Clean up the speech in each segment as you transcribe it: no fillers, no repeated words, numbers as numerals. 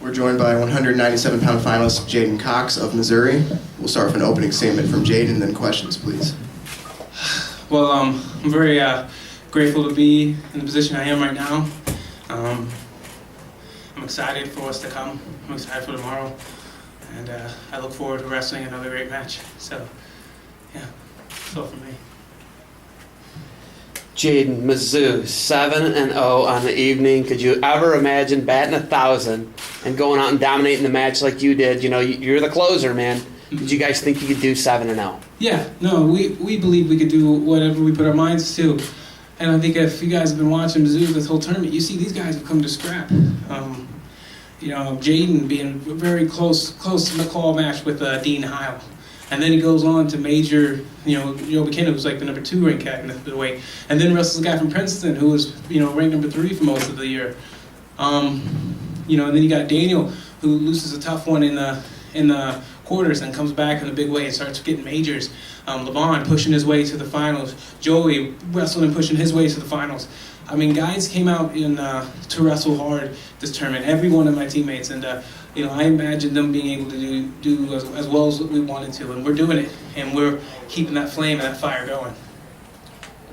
We're joined by 197-pound finalist Jaden Cox of Missouri. We'll start with an opening statement from Jaden, then questions, please. Well, I'm very grateful to be in the position I am right now. I'm excited for what's to come. I'm excited for tomorrow. And I look forward to wrestling another great match. So, yeah, that's all for me. Jaden, Mizzou, 7-0 on the evening. Could you ever imagine batting 1,000 and going out and dominating the match like you did? You know, you're the closer, man. Did you guys think you could do 7-0? Yeah, no, we believe we could do whatever we put our minds to. And I think if you guys have been watching Mizzou this whole tournament, you see these guys have come to scrap. You know, Jaden being very close to the call match with Dean Heil. And then he goes on to major, you know, Joe McKenna, who's like the number 2 ranked cat in the weight. And then wrestles a guy from Princeton who was, you know, ranked number 3 for most of the year. You know, and then you got Daniel, who loses a tough one in the quarters and comes back in a big way and starts getting majors. Levon pushing his way to the finals. Joey wrestling and pushing his way to the finals. I mean, guys came out to wrestle hard this tournament. Every one of my teammates, and you know, I imagined them being able to do as well as we wanted to, and we're doing it, and we're keeping that flame and that fire going.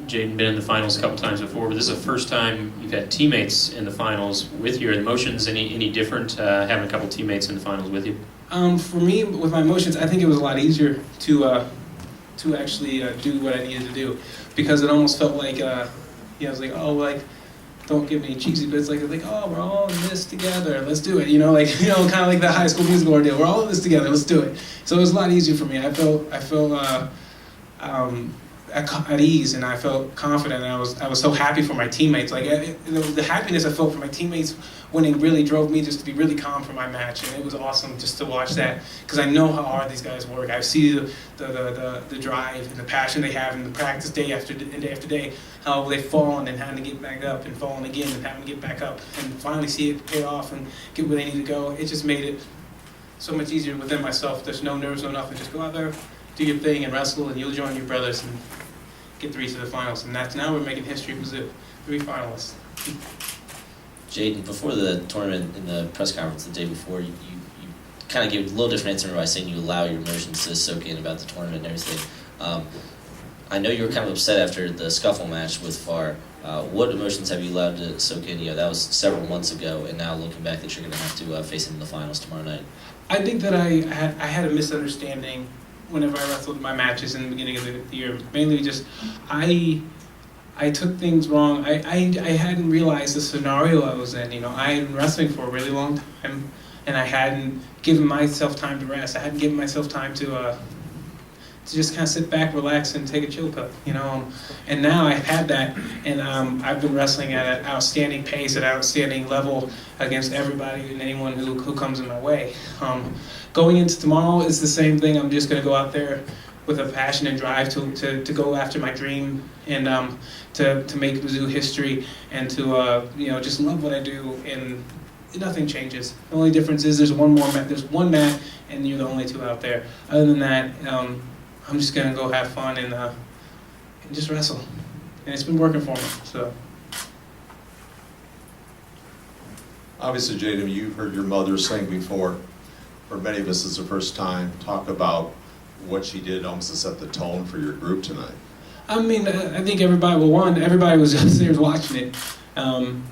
Jaden, been in the finals a couple times before, but this is the first time you've had teammates in the finals with your emotions. Any different having a couple teammates in the finals with you? For me, with my emotions, I think it was a lot easier to actually do what I needed to do, because it almost felt like, I was like, oh, like, don't give me cheesy bits, like, oh, we're all in this together, let's do it, you know, like, you know, kind of like the High School Musical ordeal, we're all in this together, let's do it. So it was a lot easier for me. I felt at ease, and I felt confident, and I was so happy for my teammates. Like, the happiness I felt for my teammates winning really drove me just to be really calm for my match, and it was awesome just to watch that, because I know how hard these guys work. I see the drive and the passion they have in the practice day after day, how they've fallen and having to get back up, and fallen again and having to get back up, and finally see it pay off and get where they need to go. It just made it so much easier within myself. There's no nerves, no nothing. Just go out there, do your thing, and wrestle, and you'll join your brothers and get 3 to the finals. And now we're making history with 3 finalists. Jaden, before the tournament, in the press conference the day before, you kind of gave a little different answer by saying you allow your emotions to soak in about the tournament and everything. I know you were kind of upset after the scuffle match with Farr. What emotions have you allowed to soak in? You know, that was several months ago, and now looking back that you're going to have to face him in the finals tomorrow night. I think that I had a misunderstanding whenever I wrestled my matches in the beginning of the year. Mainly just, I took things wrong. I hadn't realized the scenario I was in. You know, I had been wrestling for a really long time, and I hadn't given myself time to rest. I hadn't given myself time to just kind of sit back, relax, and take a chill pill, you know. And now I've had that, and I've been wrestling at an outstanding pace, at an outstanding level against everybody and anyone who comes in my way. Going into tomorrow is the same thing. I'm just going to go out there with a passion and drive to go after my dream, and to make Mizzou history, and to you know, just love what I do, and nothing changes. The only difference is there's one mat, and you're the only 2 out there. Other than that, I'm just gonna go have fun and just wrestle, and it's been working for me. So. Obviously, Jaden, you've heard your mother sing before. For many of us, it's the first time. Talk about what she did almost to set the tone for your group tonight. I mean, I think everybody was upstairs watching it, and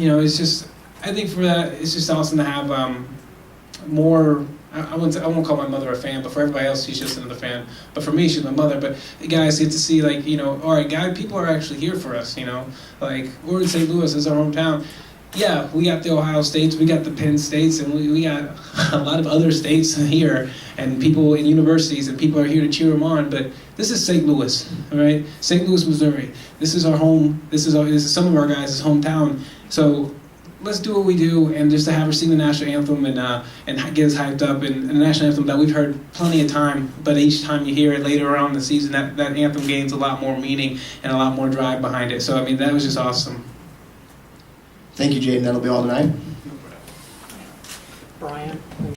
you know, it's just, I think for that, it's just awesome to have more. I won't call my mother a fan, but for everybody else, she's just another fan. But for me, she's my mother. But you guys get to see, like, you know, all right, people are actually here for us, you know. Like, we're in St. Louis, this is our hometown. Yeah, we got the Ohio States, we got the Penn States, and we got a lot of other states here, and people in universities, and people are here to cheer them on. But this is St. Louis, all right? St. Louis, Missouri. This is our home. This is some of our guys' hometown. So let's do what we do, and just to have her sing the national anthem and get us hyped up, and the national anthem that we've heard plenty of time, but each time you hear it later on in the season, that anthem gains a lot more meaning and a lot more drive behind it. So I mean, that was just awesome. Thank you, Jaden. That'll be all tonight. Brian?